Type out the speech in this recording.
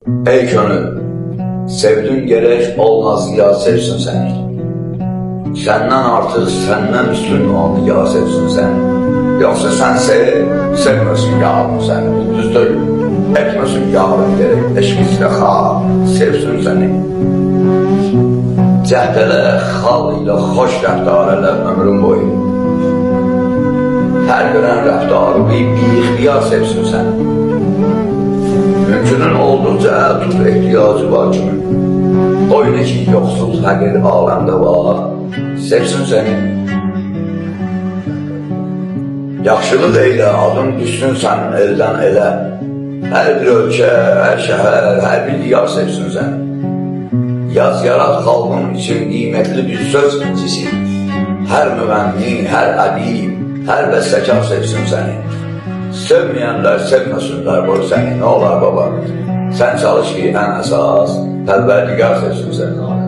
Ey gönül, sevdin gerek olmaz ya sevsin seni. Senden artık, senden üstün onu ya sevsin seni. Yoksa sen sevmesin yarın seni. Düzdür, etmesin yarın gerek. Eşk istihar, sevsin seni. Cəhd elə, xal ilə xoş rəftar elə ömrün boyu. Hər görən rəftarı bir ixtiyar sevsin səni. Mümkünün olduqca tut ehtiyacı var kimi. Oyna ki, yoxsul fəqir aləmdə var, sevsin səni. Yaxşılıq eylə, adın düşsün sənin eldən elə. Hər bir ölkə, hər şəhər, hər bir diyar sevsin səni. Yaz yarat xalqın için qiymətli bir söz incisi. Hər müğənni, hər ədib, hər bəstəkar sevsin səni. Sevməyənlər sevməsinlər boy səni, nə olar baba? Sən çalış ki, ən əsas, pərverdigar sevsin səni.